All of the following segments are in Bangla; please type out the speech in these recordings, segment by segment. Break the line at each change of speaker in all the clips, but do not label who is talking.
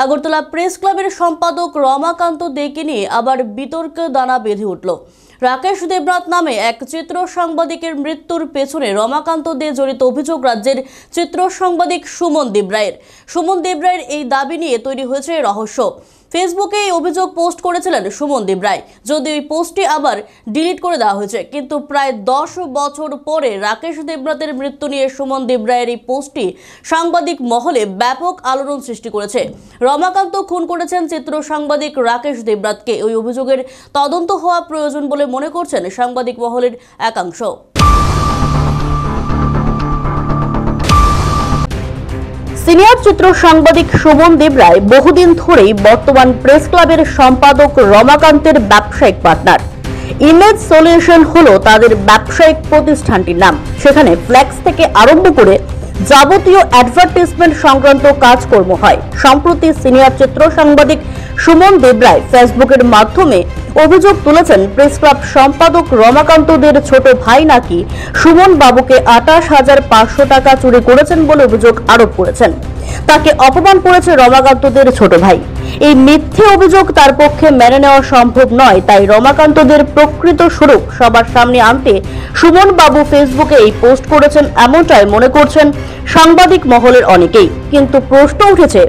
আগরতলা প্রেস ক্লাবের সম্পাদক রমাকান্ত দেকে নিয়ে আবার বিতর্কে দানা বেঁধে উঠল। রাকেশ দেবনাথ নামে এক চিত্র সাংবাদিকের মৃত্যুর পেছনে রমাকান্ত দে জড়িত অভিযোগ রাজ্যের চিত্র সাংবাদিক সুমন দেবরায়ের এই দাবি নিয়ে তৈরি হয়েছে রহস্য। ফেসবুকে এই অভিযোগ পোস্ট করেছিলেন সুমন দেবরায়, যদিও এই পোস্টটি আবার ডিলিট করে দেওয়া হয়েছে। কিন্তু প্রায় 10 বছর পরে রাকেশ দেবনাথের মৃত্যু নিয়ে সুমন দেবরায়ের এই পোস্টটি সাংবাদিক মহলে ব্যাপক আলোড়ন সৃষ্টি করেছে। রমাকান্ত খুন করেছেন চিত্র সাংবাদিক রাকেশ দেবনাথকে। ওই অভিযোগের তদন্ত হওয়া প্রয়োজন বলে মনে করছেন সাংবাদিক মহলের একাংশ। সিনিয়র চিত্র সাংবাদিক সুমন দেবরায় বহুদিন ধরেই বর্তমান প্রেস ক্লাবের সম্পাদক রমাকান্তের ব্যবসায়িক পার্টনার। ইমেজ সলিউশন হলো তাদের ব্যবসায়িক প্রতিষ্ঠানটির নাম। সেখানে ফ্লেক্স থেকে আরম্ভ করে যাবতীয় অ্যাডভার্টাইজমেন্ট সংক্রান্ত কাজকর্ম হয়। সম্প্রতি সিনিয়র চিত্র সাংবাদিক সুমন দেবরায় ফেসবুকের মাধ্যমে অভিযোগ তুলেছেন প্রেস ক্লাব সম্পাদক রমাকান্ত দের ছোট ভাই নাকি সুমন বাবুকে 28,500 টাকা চুরি করেছেন বলে অভিযোগ আরোপ করেছেন। তাকে অপমান করেছে রমাকান্ত দের ছোট ভাই। এই মিথ্যে অভিযোগ তার পক্ষে মেনে নেওয়া সম্ভব নয়, তাই রমাকান্ত দের প্রকৃত স্বরূপ সবার সামনে আনতে সুমন বাবু ফেসবুকে এই পোস্ট করেছেন, এমনটাই মনে করছেন সাংবাদিক মহলের অনেকেই। কিন্তু প্রশ্ন উঠেছে,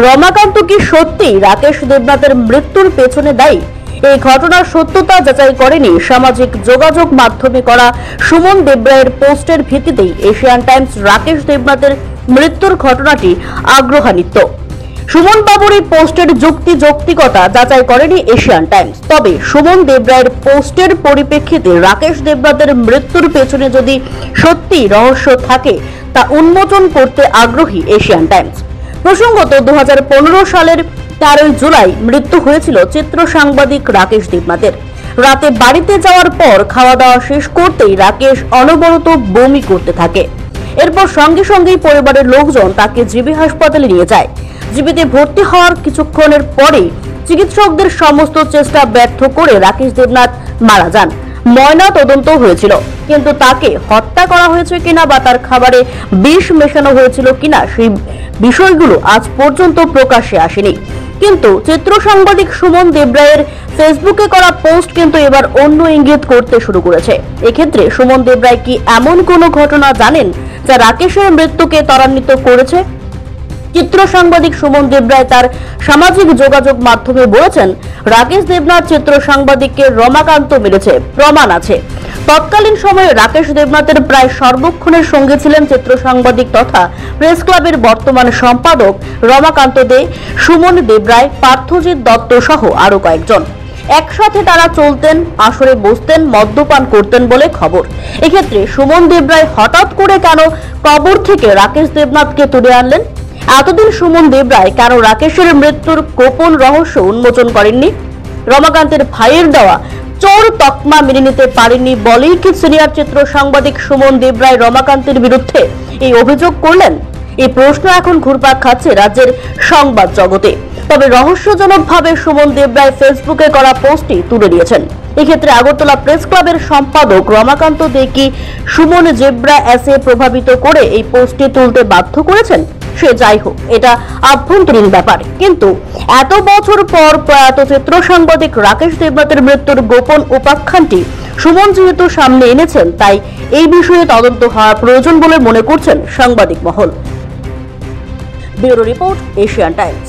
রমাকান্ত কি সত্যিই রাকেশ দেবনাথের মৃত্যুর পেছনে দায়ী? এই ঘটনার সত্যতা যাচাই করেনি সামাজিক যোগাযোগ মাধ্যমে করা সুমন দেবরায়ের পোস্টের ভিত্তিতেই এশিয়ান টাইমস রাকেশ দেবনাথের মৃত্যুর ঘটনাটি আগ্রহান্বিত। সুমন বাবুর এই পোস্টের যৌক্তিকতা যাচাই করেনি এশিয়ান টাইমস। তবে সুমন দেবরায়ের পোস্টের পরিপ্রেক্ষিতে রাকেশ দেবনাথের মৃত্যুর পেছনে যদি সত্যি রহস্য থাকে তা উন্মোচন করতে আগ্রহী এশিয়ান টাইমস। প্রসঙ্গত 2015 সালের 13 জুলাই মৃত্যু হয়েছিল চিত্র সাংবাদিক রাকেশ দেবনাথের। রাতে বাড়িতে যাওয়ার পর খাওয়া দাওয়া শেষ করতেই রাকেশ অনবরত বমি করতে থাকে। এরপর সঙ্গে সঙ্গেই পরিবারের লোকজন তাকে জিবি হাসপাতালে নিয়ে যায়। জিবিতে ভর্তি হওয়ার কিছুক্ষণের পরেই চিকিৎসকদের সমস্ত চেষ্টা ব্যর্থ করে রাকেশ দেবনাথ মারা যান। ময়না তদন্ত হয়েছিল, কিন্তু তাকে হত্যা করা হয়েছে কিনা বা তার খাবারে বিষ মেশানো হয়েছিল কিনা সেই বিষয়গুলো আজ পর্যন্ত প্রকাশ্যে আসেনি। কিন্তু চিত্র সাংবাদিক সুমন দেবরায়ের ফেসবুকে করা পোস্ট কিন্তু এবার অন্য ইঙ্গিত করতে শুরু করেছে। এক্ষেত্রে সুমন দেবরায় কি এমন কোনো ঘটনা জানেন যা রাকেশের মৃত্যুকে ত্বরান্বিত করেছে? চিত্র সাংবাদিক সুমন দেবরায় তার সামাজিক যোগাযোগ মাধ্যমে বলেছেন, রাকেশ দেবনাথ চিত্র সাংবাদিককে রমাকান্ত মেরেছে, প্রমাণ আছে। তৎকালীন সময়ে রাকেশ দেবনাথের প্রায় সর্বক্ষণের সঙ্গে ছিলেন চিত্র সাংবাদিক তথা প্রেস ক্লাবের বর্তমান সম্পাদক রমাকান্ত দে, সুমন দেবরায়, পার্থজিৎ দত্ত সহ আরো কয়েকজন। একসাথে তারা চলতেন, আসরে বসতেন, মদ্যপান করতেন বলে খবর। এক্ষেত্রে সুমন দেবরায় হঠাৎ করে কেন কবর থেকে রাকেশ দেবনাথকে তুলে আনলেন? এতদিন সুমন দেবরায় কেন রাকেশের মৃত্যুর গোপন রহস্য উন্মোচন করেননি? রমাকান্তের ভাইয়ের দেওয়া চোর তকমা মেনে নিতে পারেননি বলেই কি সিনিয়র চিত্র সাংবাদিক সুমন দেবরায় রমাকান্তের বিরুদ্ধে এই অভিযোগ করলেন? এই প্রশ্ন এখন ঘুরপাক খাচ্ছে রাজ্যের সংবাদ জগতে। তবে রহস্যজনকভাবে সুমন দেবরায় ফেসবুকে করা পোস্টটি তুলে নিয়েছেন। এক্ষেত্রে আগরতলা প্রেস ক্লাবের সম্পাদক রমাকান্ত দে কি সুমন দেবরায় এসে প্রভাবিত করে এই পোস্টটি তুলতে বাধ্য করেছেন? সে যাই হোক, এটা আভ্যন্তরীণ ব্যাপার। কিন্তু এত বছর পর প্রয়াত চিত্র সাংবাদিক রাকেশ দেবনাথের মৃত্যুর গোপন উপাখ্যানটি সুমন যেহেতু সামনে এনেছেন, তাই এই বিষয়ে তদন্ত হওয়া প্রয়োজন বলে মনে করছেন সাংবাদিক মহল। Bureau report, Asian Times.